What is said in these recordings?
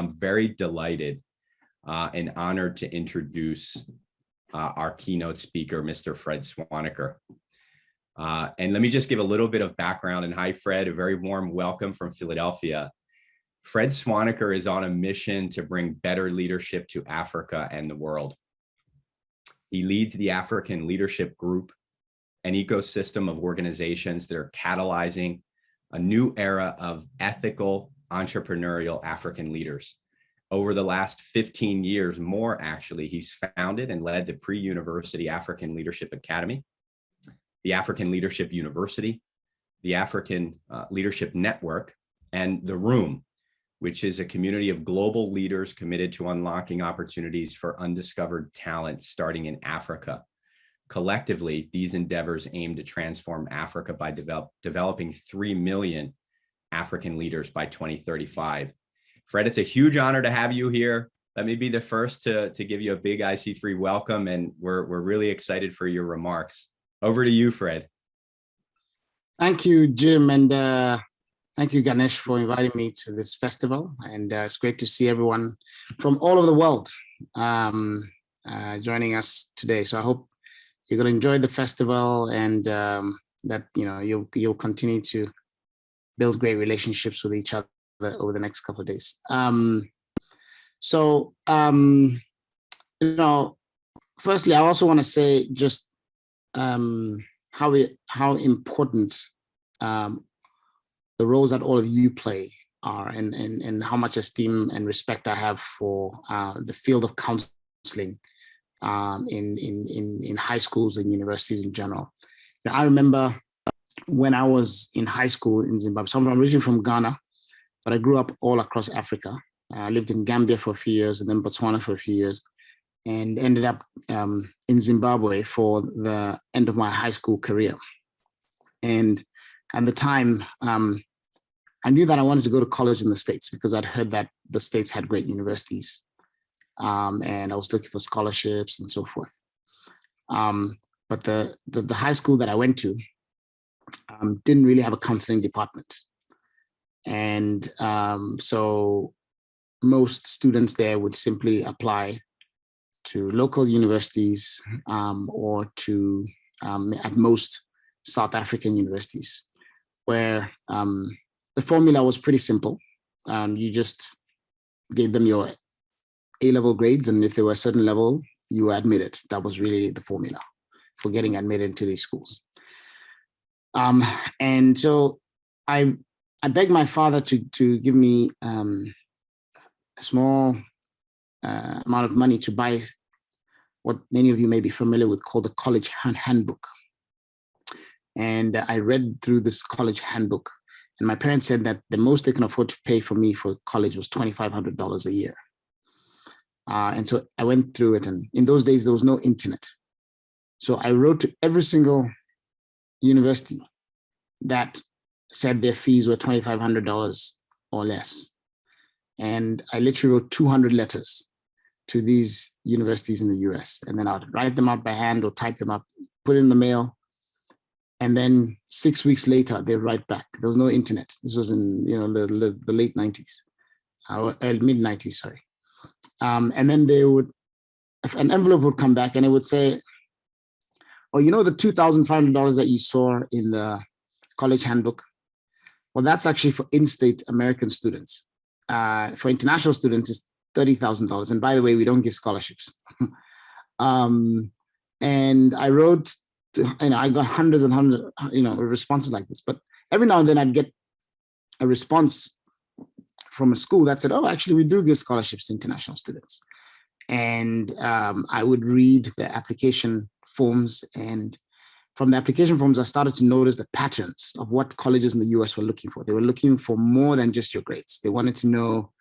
I'm very delighted and honored to introduce our keynote speaker, Mr. Fred Swaniker. And let me just give a little bit of background. And hi, Fred, a very warm welcome from Philadelphia. Fred Swaniker is on a mission to bring better leadership to Africa and the world. He leads the African Leadership Group, an ecosystem of organizations that are catalyzing a new era of ethical, entrepreneurial African leaders. Over the last 15 years, more actually, he's founded and led the Pre-University African Leadership Academy, the African Leadership University, the African Leadership Network, and The Room, which is a community of global leaders committed to unlocking opportunities for undiscovered talent starting in Africa. Collectively, these endeavors aim to transform Africa by developing 3 million African leaders by 2035. Fred, it's a huge honor to have you here. Let me be the first to give you a big IC3 welcome, and we're really excited for your remarks. Over to you, Fred. Thank you, Jim, and thank you, Ganesh, for inviting me to this festival. And it's great to see everyone from all over the world joining us today. So I hope you're going to enjoy the festival, and that you'll continue to build great relationships with each other over the next couple of days. Firstly, I also want to say just how important the roles that all of you play are, and how much esteem and respect I have for the field of counseling in high schools and universities in general. Now, I remember when I was in high school in Zimbabwe. So I'm originally from Ghana, but I grew up all across Africa. I lived in Gambia for a few years, and then Botswana for a few years, and ended up in Zimbabwe for the end of my high school career. And at the time, I knew that I wanted to go to college in the States because I'd heard that the States had great universities, and I was looking for scholarships and so forth. But the high school that I went to didn't really have a counseling department. And so most students there would simply apply to local universities or to, at most, South African universities, where the formula was pretty simple. You just gave them your A-level grades, and if they were a certain level, you were admitted. That was really the formula for getting admitted into these schools. And so I begged my father to give me a small amount of money to buy what many of you may be familiar with called the college handbook. And I read through this college handbook, and my parents said that the most they can afford to pay for me for college was $2,500 a year. And so I went through it, and in those days, there was no internet. So I wrote to every single university that said their fees were $2,500 or less. And I literally wrote 200 letters to these universities in the US. And then I'd write them out by hand or type them up, put it in the mail. And then 6 weeks later, they'd write back. There was no internet. This was in the late 90s, mid 90s, sorry. And then an envelope would come back and it would say, oh, the $2,500 that you saw in the college handbook? Well, that's actually for in-state American students. For international students, it's $30,000. And by the way, we don't give scholarships. And I wrote, I got hundreds and hundreds, responses like this. But every now and then I'd get a response from a school that said, oh, actually, we do give scholarships to international students. And I would read the application forms, and from the application forms, I started to notice the patterns of what colleges in the US were looking for. They were looking for more than just your grades. They wanted to know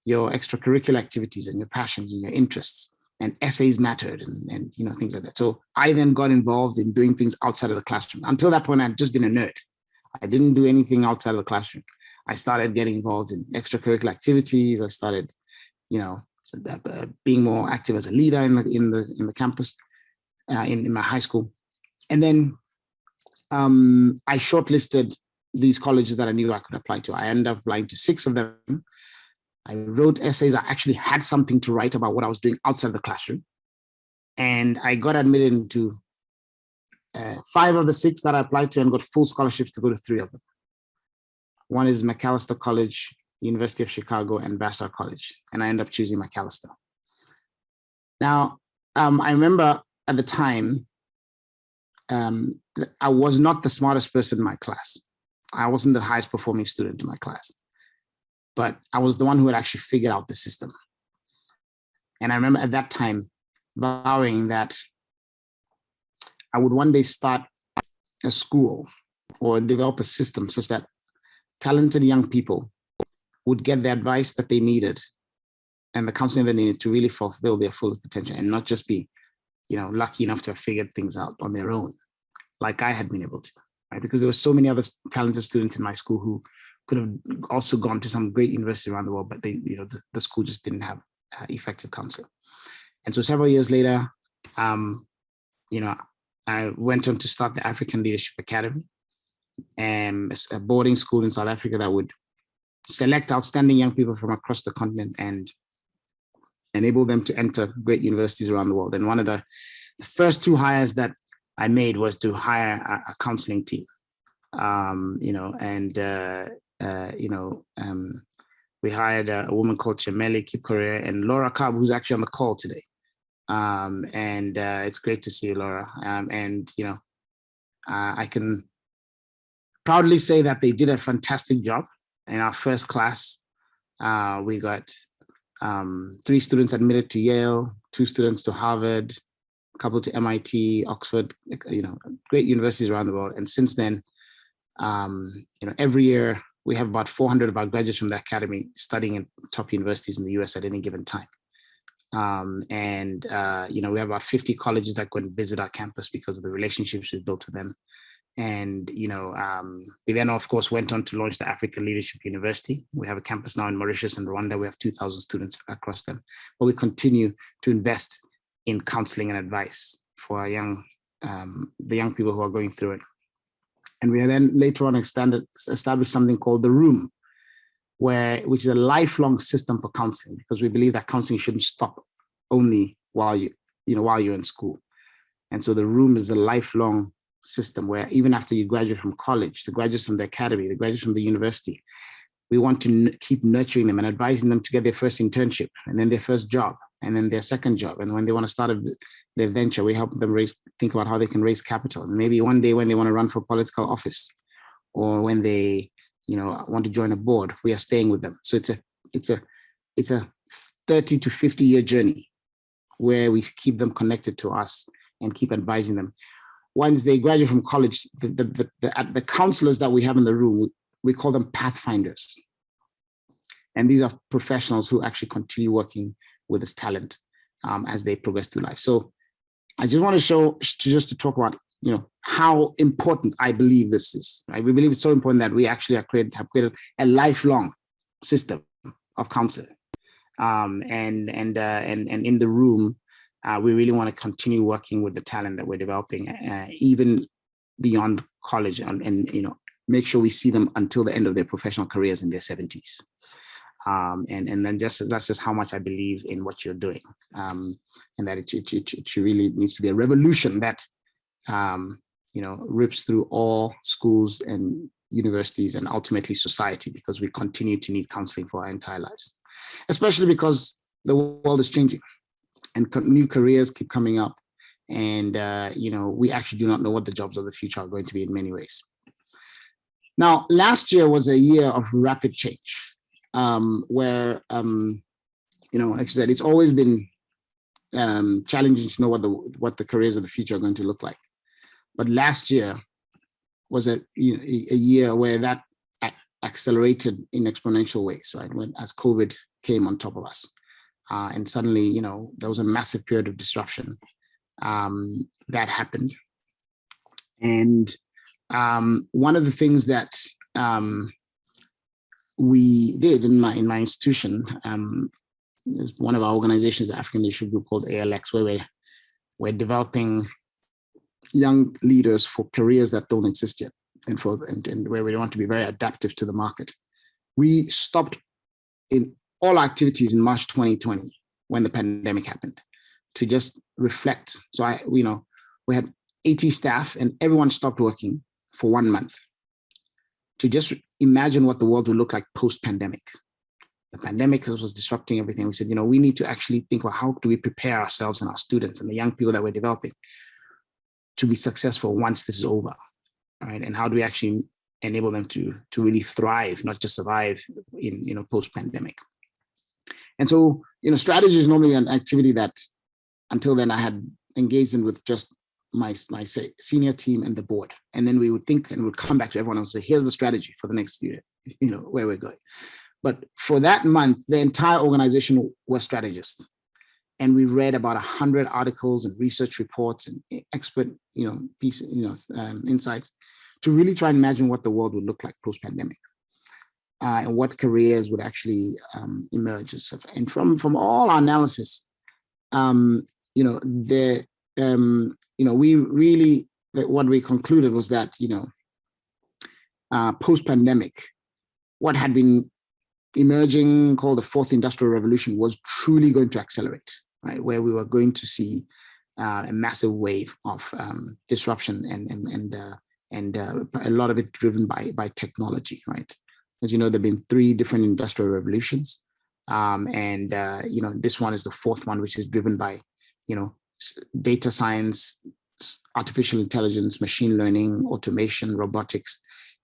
your extracurricular activities and your passions and your interests, and essays mattered, and things like that. So I then got involved in doing things outside of the classroom. Until that point, I'd just been a nerd. I didn't do anything outside of the classroom. I started getting involved in extracurricular activities. I started, being more active as a leader in the campus, in my high school. And then I shortlisted these colleges that I knew I could apply to. I ended up applying to 6 of them. I wrote essays. I actually had something to write about what I was doing outside the classroom. And I got admitted into 5 of the 6 that I applied to and got full scholarships to go to 3 of them. One is Macalester College, University of Chicago, and Vassar College. And I ended up choosing Macalester. Now, I remember at the time, I was not the smartest person in my class. I wasn't the highest performing student in my class, but I was the one who had actually figured out the system. And I remember at that time vowing that I would one day start a school or develop a system such that talented young people would get the advice that they needed and the counseling they needed to really fulfill their full potential and not just be, lucky enough to have figured things out on their own, like I had been able to, right? Because there were so many other talented students in my school who could have also gone to some great university around the world, but they, the school just didn't have effective counseling. And so several years later, I went on to start the African Leadership Academy, and a boarding school in South Africa that would select outstanding young people from across the continent and enable them to enter great universities around the world. And one of the first 2 hires that I made was to hire a counseling team, we hired a woman called Chameli Kipkorea and Laura Cobb, who's actually on the call today. It's great to see you, Laura. I can proudly say that they did a fantastic job. In our first class, we got 3 students admitted to Yale, 2 students to Harvard, a couple to MIT, Oxford, great universities around the world. And since then, every year we have about 400 of our graduates from the academy studying in top universities in the US at any given time. We have about 50 colleges that go and visit our campus because of the relationships we've built with them. And, we then, of course, went on to launch the African Leadership University. We have a campus now in Mauritius and Rwanda. We have 2,000 students across them. But we continue to invest in counseling and advice for our the young people who are going through it. And we then later on established something called The Room, which is a lifelong system for counseling, because we believe that counseling shouldn't stop only while you're in school. And so The Room is a lifelong system where even after you graduate from college, the graduates from the academy, the graduates from the university, we want to keep nurturing them and advising them to get their first internship and then their first job and then their second job. And when they want to start their venture, we help them think about how they can raise capital. And maybe one day when they want to run for political office or when they want to join a board, we are staying with them. So it's a 30 to 50 year journey where we keep them connected to us and keep advising them. Once they graduate from college, the counselors that we have in the room, we call them pathfinders. And these are professionals who actually continue working with this talent as they progress through life. So I just want to talk about, how important I believe this is. Right? We believe it's so important that we actually have created a lifelong system of counseling. And in the room, we really want to continue working with the talent that we're developing, even beyond college, and make sure we see them until the end of their professional careers in their 70s. And then that's just how much I believe in what you're doing, and that it really needs to be a revolution that rips through all schools and universities and ultimately society, because we continue to need counseling for our entire lives, especially because the world is changing and new careers keep coming up. And, we actually do not know what the jobs of the future are going to be in many ways. Now, last year was a year of rapid change, where, like I said, it's always been challenging to know what the careers of the future are going to look like. But last year was a year where that accelerated in exponential ways, right? As COVID came on top of us. And suddenly, there was a massive period of disruption that happened. And one of the things that we did in my institution is one of our organizations, the African Leadership Group called ALX, where we're developing young leaders for careers that don't exist yet, and where we want to be very adaptive to the market. We stopped in all our activities in March 2020 when the pandemic happened to just reflect. So we had 80 staff and everyone stopped working for 1 month to just imagine what the world would look like post-pandemic. The pandemic was disrupting everything. We said, we need to actually think about how do we prepare ourselves and our students and the young people that we're developing to be successful once this is over, right? And how do we actually enable them to really thrive, not just survive in post-pandemic. And so, strategy is normally an activity that until then I had engaged in with just my senior team and the board. And then we would think and would come back to everyone and say, here's the strategy for the next few years, where we're going. But for that month, the entire organization were strategists. And we read about 100 articles and research reports and expert, insights to really try and imagine what the world would look like post-pandemic, and what careers would actually emerge. And from all our analysis, we really, what we concluded was that, post-pandemic, what had been emerging called the fourth industrial revolution was truly going to accelerate, right? Where we were going to see a massive wave of disruption and a lot of it driven by technology, right? As you know, there've been 3 different industrial revolutions, this one is the 4th one, which is driven by data science, artificial intelligence, machine learning, automation, robotics.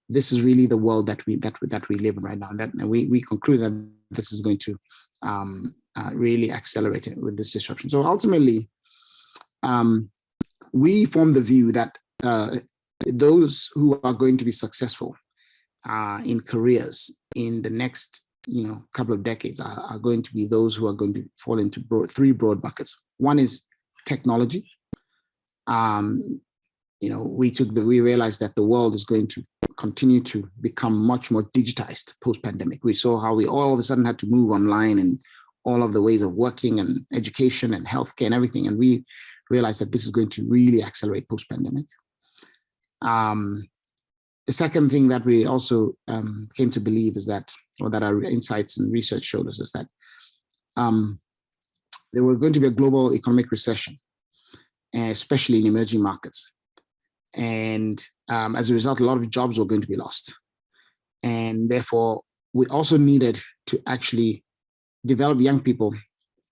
This is really the world that we live in right now, and we conclude that this is going to really accelerate it with this disruption. So ultimately, we form the view that those who are going to be successful in careers in the next couple of decades are going to be those who are going to fall into 3 broad buckets. One is technology. We realized that the world is going to continue to become much more digitized post-pandemic. We saw how we all of a sudden had to move online and all of the ways of working and education and healthcare and everything. And we realized that this is going to really accelerate post-pandemic. The second thing that we also came to believe is that, or that our insights and research showed us, is that there were going to be a global economic recession, especially in emerging markets. And as a result, a lot of jobs were going to be lost. And therefore, we also needed to actually develop young people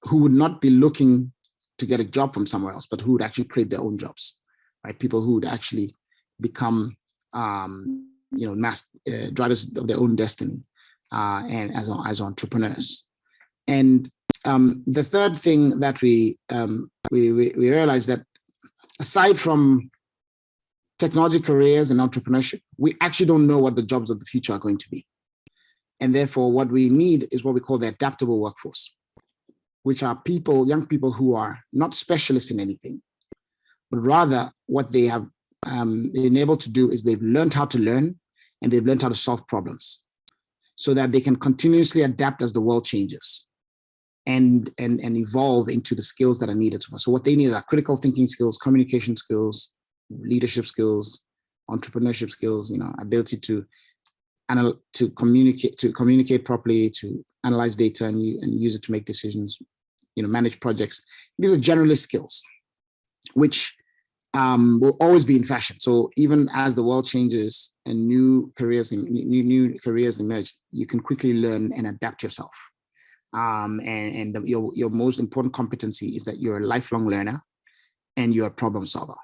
who would not be looking to get a job from somewhere else, but who would actually create their own jobs, right? People who would actually become, drivers of their own destiny, and as entrepreneurs. And the third thing that we realized that aside from technology careers and entrepreneurship, we actually don't know what the jobs of the future are going to be. And therefore, what we need is what we call the adaptable workforce, which are young people who are not specialists in anything, but rather what they have been able to do is they've learned how to learn and they've learned how to solve problems so that they can continuously adapt as the world changes and evolve into the skills that are needed to us. So what they need are critical thinking skills, communication skills, leadership skills, entrepreneurship skills, ability to communicate properly, to analyze data and use it to make decisions, manage projects. These are generalist skills, which will always be in fashion. So even as the world changes and new careers emerge, you can quickly learn and adapt yourself. Your most important competency is that you're a lifelong learner and you're a problem solver.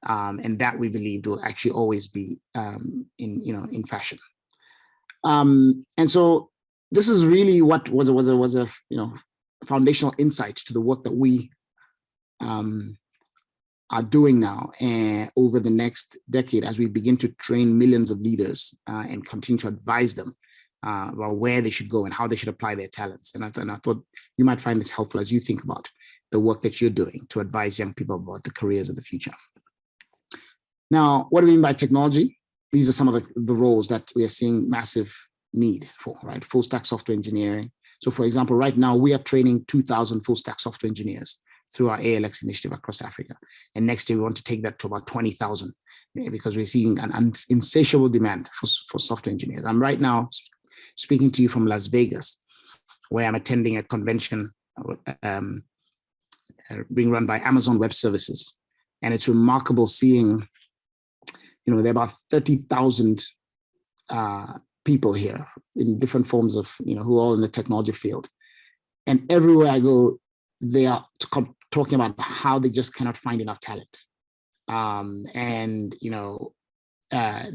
And that we believe will actually always be in fashion. And so this is really what was a foundational insight to the work that we are doing now over the next decade as we begin to train millions of leaders and continue to advise them about where they should go and how they should apply their talents. And I thought you might find this helpful as you think about the work that you're doing to advise young people about the careers of the future. Now, what do we mean by technology? These are some of the roles that we are seeing massive need for, right? Full stack software engineering. So for example, right now we are training 2,000 full stack software engineers through our ALX initiative across Africa. And next year we want to take that to about 20,000 because we're seeing an insatiable demand for software engineers. I'm right now speaking to you from Las Vegas, where I'm attending a convention being run by Amazon Web Services. And it's remarkable seeing, there are about 30,000 people here in different forms of, who are all in the technology field. And everywhere I go, they are talking about how they just cannot find enough talent.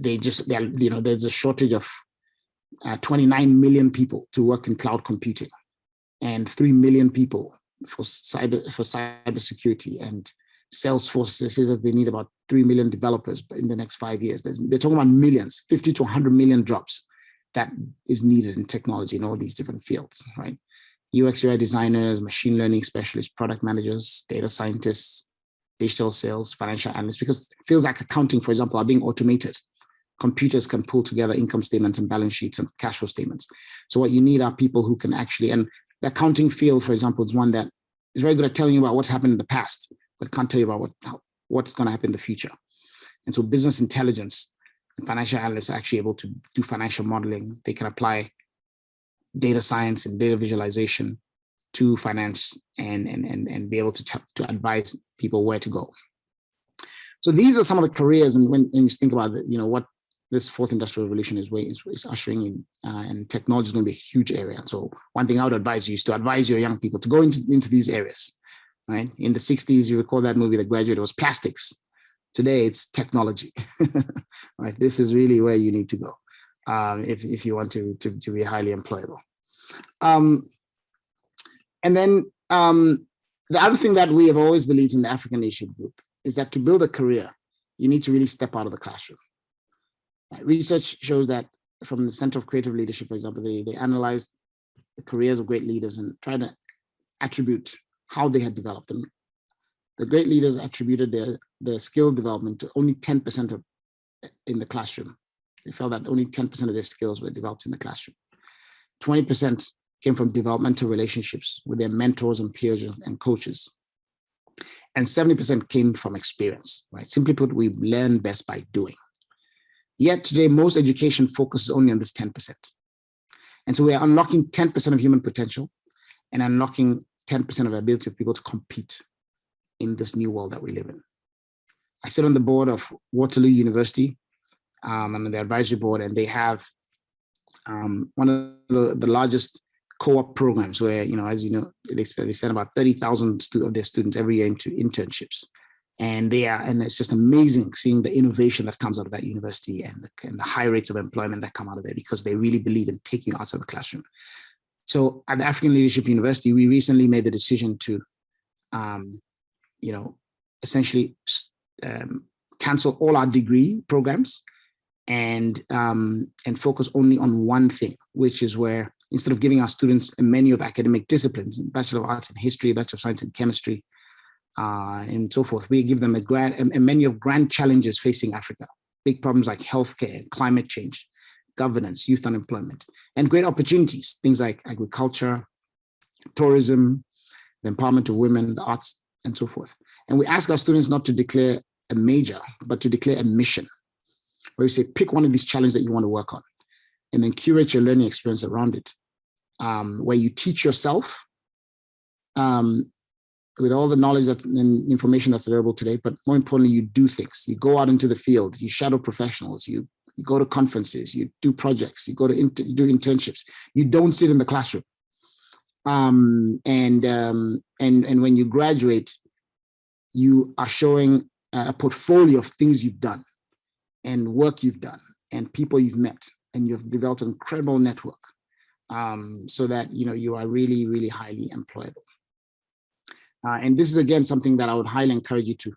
There's a shortage of 29 million people to work in cloud computing and 3 million people for cybersecurity, and Salesforce says that they need about 3 million developers in the next 5 years. They're talking about millions, 50 to 100 million jobs that is needed in technology in all these different fields, right? UX UI designers, machine learning specialists, product managers, data scientists, digital sales, financial analysts, because it feels like accounting, for example, are being automated. Computers can pull together income statements and balance sheets and cash flow statements. So what you need are people who can actually, and the accounting field, for example, is one that is very good at telling you about what's happened in the past, but can't tell you about what's going to happen in the future. And so business intelligence and financial analysts are actually able to do financial modeling. They can apply data science and data visualization to finance and be able to advise people where to go. So these are some of the careers, and when you think about it, what this fourth industrial revolution is ushering in, and technology is going to be a huge area. So one thing I would advise you is to advise your young people to go into these areas, right? In the 60s, you recall that movie, The Graduate, it was plastics. Today, it's technology, right? This is really where you need to go if you want to be highly employable. And then the other thing that we have always believed in the African Leadership Group is that to build a career, you need to really step out of the classroom. Right? Research shows that from the Center of Creative Leadership, for example, they analyzed the careers of great leaders and tried to attribute how they had developed them. The great leaders attributed their skill development to only 10% in the classroom. They felt that only 10% of their skills were developed in the classroom. 20% came from developmental relationships with their mentors and peers and coaches. And 70% came from experience, right? Simply put, we learn best by doing. Yet today, most education focuses only on this 10%. And so we are unlocking 10% of human potential and unlocking 10% of the ability of people to compete in this new world that we live in. I sit on the board of Waterloo University. I'm on the advisory board, and they have one of the largest co-op programs where, as you know, they send about 30,000 of their students every year into internships. And it's just amazing seeing the innovation that comes out of that university and the high rates of employment that come out of there, because they really believe in taking you outside the classroom. So at the African Leadership University, we recently made the decision to, essentially cancel all our degree programs and focus only on one thing, which is where instead of giving our students a menu of academic disciplines, Bachelor of Arts in History, Bachelor of Science in Chemistry, and so forth, we give them a menu of grand challenges facing Africa, big problems like healthcare, climate change, governance, youth unemployment, and great opportunities, things like agriculture, tourism, the empowerment of women, the arts, and so forth. And we ask our students not to declare a major, but to declare a mission, where we say, pick one of these challenges that you want to work on, and then curate your learning experience around it, where you teach yourself with all the knowledge and information that's available today, but more importantly, you do things. You go out into the field, you shadow professionals, you go to conferences, you do projects, you go to do internships. You don't sit in the classroom. And when you graduate, you are showing a portfolio of things you've done and work you've done and people you've met, and you've developed an incredible network, so that you are really, really highly employable. And this is, again, something that I would highly encourage you to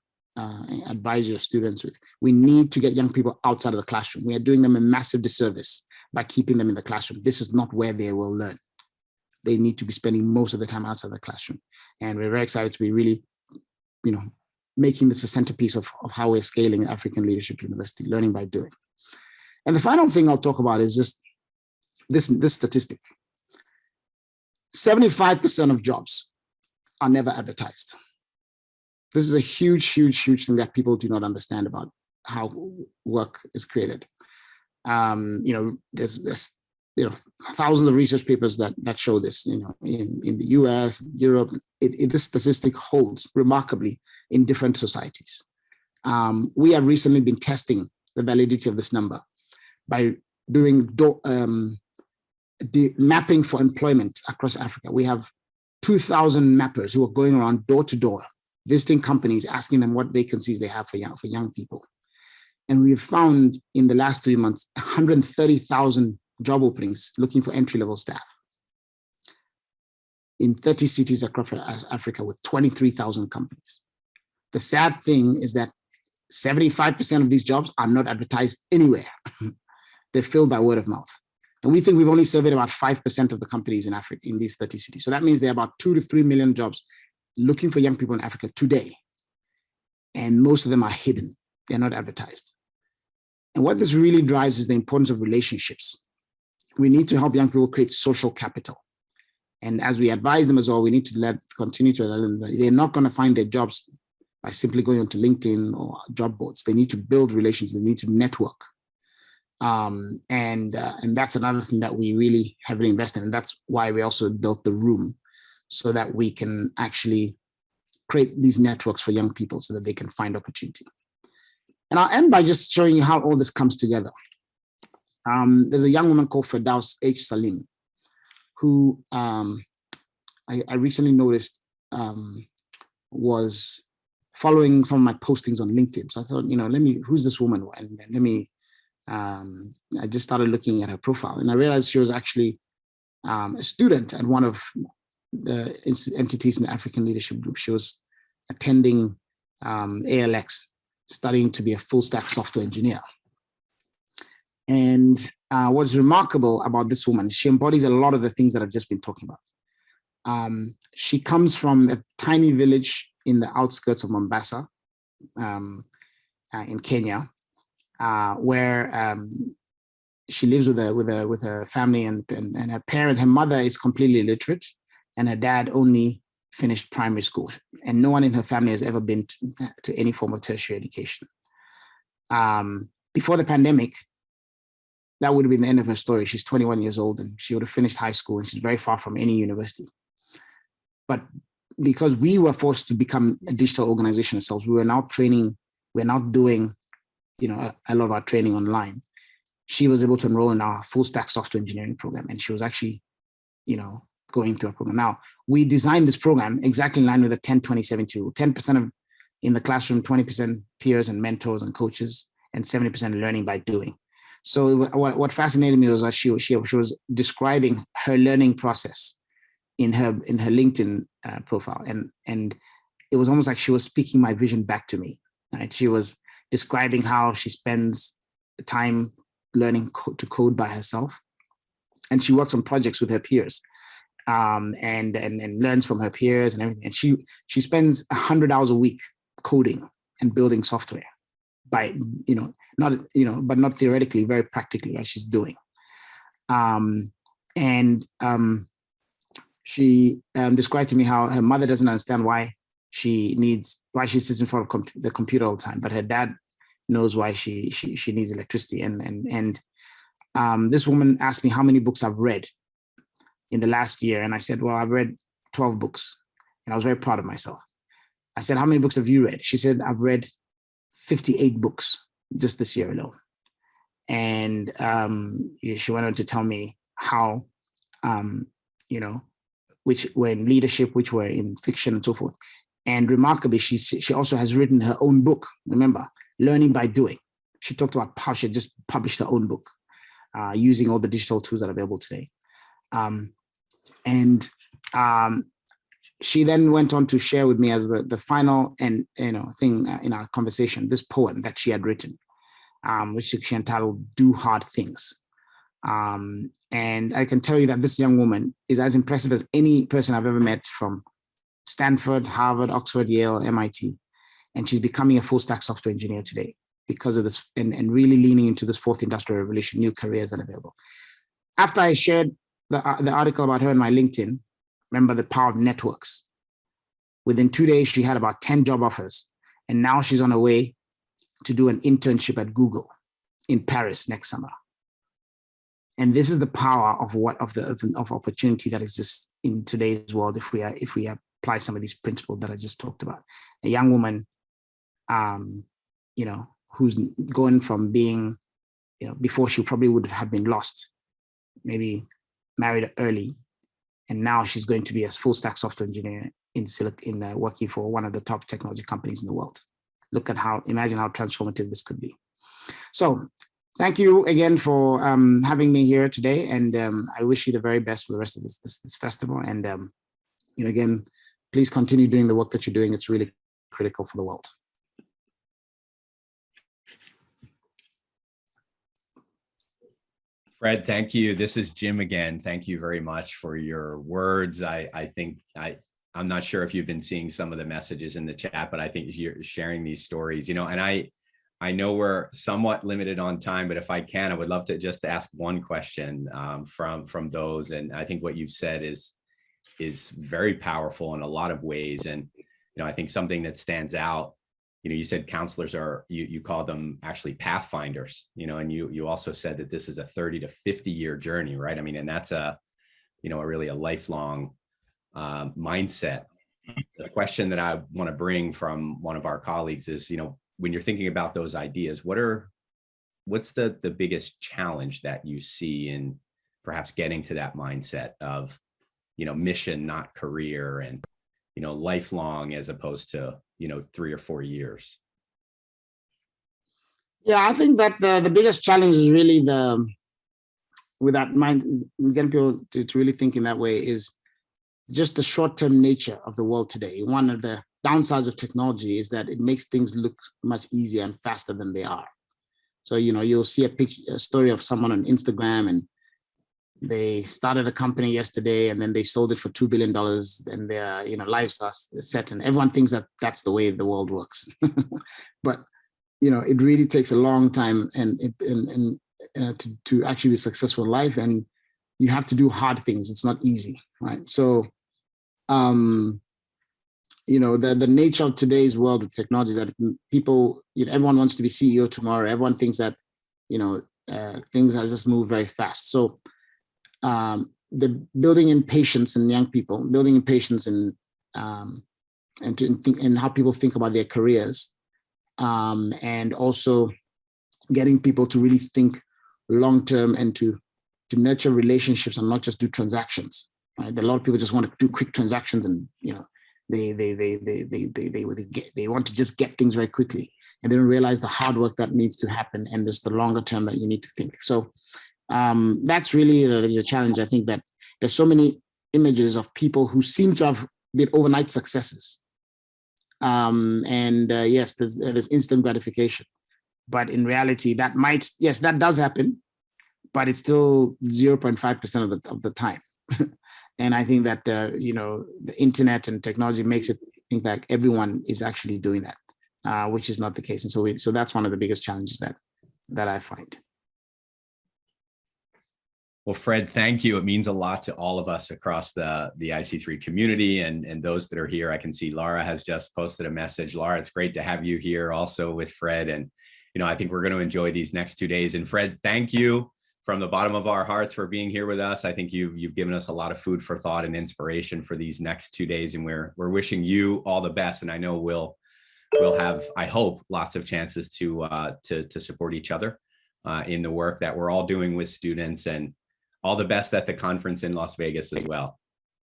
advise your students with. We need to get young people outside of the classroom. We are doing them a massive disservice by keeping them in the classroom. This is not where they will learn. They need to be spending most of the time outside the classroom. And we're very excited to be really, making this a centerpiece of how we're scaling African Leadership University, learning by doing. And the final thing I'll talk about is just this statistic. 75% of jobs are never advertised. This is a huge, huge, huge thing that people do not understand about how work is created. There's thousands of research papers that show this, in the US, Europe. This statistic holds remarkably in different societies. We have recently been testing the validity of this number by doing mapping for employment across Africa. We have 2,000 mappers who are going around door to door, visiting companies, asking them what vacancies they have for young people. And we've found in the last 3 months, 130,000 job openings looking for entry-level staff in 30 cities across Africa with 23,000 companies. The sad thing is that 75% of these jobs are not advertised anywhere. They're filled by word of mouth. And we think we've only surveyed about 5% of the companies in Africa, in these 30 cities. So that means there are about 2 to 3 million jobs looking for young people in Africa today. And most of them are hidden. They're not advertised. And what this really drives is the importance of relationships. We need to help young people create social capital. And as we advise them as well, we need to continue to let them, they're not going to find their jobs by simply going onto LinkedIn or job boards. They need to build relations. They need to network. And that's another thing that we really heavily invest in. And that's why we also built the room, so that we can actually create these networks for young people so that they can find opportunity. And I'll end by just showing you how all this comes together. There's a young woman called Firdaus H. Salim, who I recently noticed was following some of my postings on LinkedIn. So I thought, who's this woman? And I just started looking at her profile, and I realized she was actually a student at one of the entities in the African Leadership Group. She was attending ALX, studying to be a full stack software engineer. And what's remarkable about this woman, she embodies a lot of the things that I've just been talking about. She comes from a tiny village in the outskirts of Mombasa, in Kenya, where she lives with her family, and her mother is completely illiterate, and her dad only finished primary school, and no one in her family has ever been to any form of tertiary education. Before the pandemic, that would have been the end of her story. She's 21 years old, and she would have finished high school, and she's very far from any university. But because we were forced to become a digital organization ourselves, we're now doing a lot of our training online. She was able to enroll in our full stack software engineering program, and she was actually, going through a program. Now, we designed this program exactly in line with the 10-20-70 rule. 10% in the classroom, 20% peers and mentors and coaches, and 70% learning by doing. So what fascinated me was that she was describing her learning process in her LinkedIn profile, and it was almost like she was speaking my vision back to me. Right? She was describing how she spends time learning to code by herself, and she works on projects with her peers, and learns from her peers and everything. And she spends 100 hours a week coding and building software by but not theoretically, very practically, as she's doing. She described to me how her mother doesn't understand why she sits in front of the computer all the time, but her dad knows why she needs electricity. And this woman asked me how many books I've read in the last year, and I said, well, I've read 12 books, and I was very proud of myself. I said, how many books have you read? She said, I've read 58 books just this year alone. And she went on to tell me how, which were in leadership, which were in fiction, and so forth. And remarkably, she also has written her own book. Remember, Learning by Doing. She talked about how she just published her own book using all the digital tools that are available today. She then went on to share with me as the final thing in our conversation, this poem that she had written, which she entitled "Do Hard Things." And I can tell you that this young woman is as impressive as any person I've ever met from Stanford, Harvard, Oxford, Yale, MIT. And she's becoming a full stack software engineer today because of this, and really leaning into this fourth industrial revolution, new careers that are available. After I shared the article about her in my LinkedIn, remember the power of networks. Within 2 days, she had about 10 job offers. And now she's on her way to do an internship at Google in Paris next summer. And this is the power of of opportunity that exists in today's world if we apply some of these principles that I just talked about. A young woman, who's going from being, before she probably would have been lost, maybe married early, and now she's going to be a full stack software engineer working for one of the top technology companies in the world. Imagine how transformative this could be. So thank you again for having me here today, and I wish you the very best for the rest of this festival. And again, please continue doing the work that you're doing. It's really critical for the world. Fred, thank you. This is Jim again. Thank you very much for your words. I'm not sure if you've been seeing some of the messages in the chat, but I think you're sharing these stories, and I know we're somewhat limited on time, but if I can, I would love to just ask one question from those. And I think what you've said is very powerful in a lot of ways. And, I think something that stands out, you said counselors you call them actually pathfinders, and you also said that this is a 30 to 50 year journey, right? I mean, and that's really a lifelong mindset. The question that I want to bring from one of our colleagues is, when you're thinking about those ideas, what's the biggest challenge that you see in perhaps getting to that mindset of, mission, not career, and, lifelong as opposed to, 3 or 4 years? Yeah, I think that the biggest challenge is really with that mind, getting people to really think in that way, is just the short-term nature of the world today. One of the downsides of technology is that it makes things look much easier and faster than they are. So, you'll see a story of someone on Instagram, and they started a company yesterday, and then they sold it for $2 billion, and their lives are set, and everyone thinks that that's the way the world works. But it really takes a long time to actually be successful in life, and you have to do hard things. It's not easy, right? So the nature of today's world with technology is that people, everyone wants to be CEO tomorrow. Everyone thinks that things have just moved very fast. So the building in patience in young people, building in patience in how people think about their careers, and also getting people to really think long term and to nurture relationships and not just do transactions. Right? A lot of people just want to do quick transactions, and they want to just get things very quickly, and they don't realize the hard work that needs to happen, and there's the longer term that you need to think. So that's really the challenge. I think that there's so many images of people who seem to have been overnight successes. Yes, there's instant gratification, but in reality, that does happen, but it's still 0.5% of the time. And I think that the internet and technology makes it think that everyone is actually doing that, which is not the case. And so that's one of the biggest challenges that I find. Well, Fred, thank you. It means a lot to all of us across the IC3 community and those that are here. I can see Laura has just posted a message. Laura, it's great to have you here also with Fred. And, I think we're going to enjoy these next 2 days. And Fred, thank you from the bottom of our hearts for being here with us. I think you've given us a lot of food for thought and inspiration for these next 2 days. And we're wishing you all the best. And I know we'll have, I hope, lots of chances to support each other in the work that we're all doing with students, and all the best at the conference in Las Vegas as well.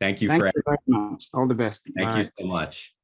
Thank you, Fred. Thank you very much. All the best. Thank you so much.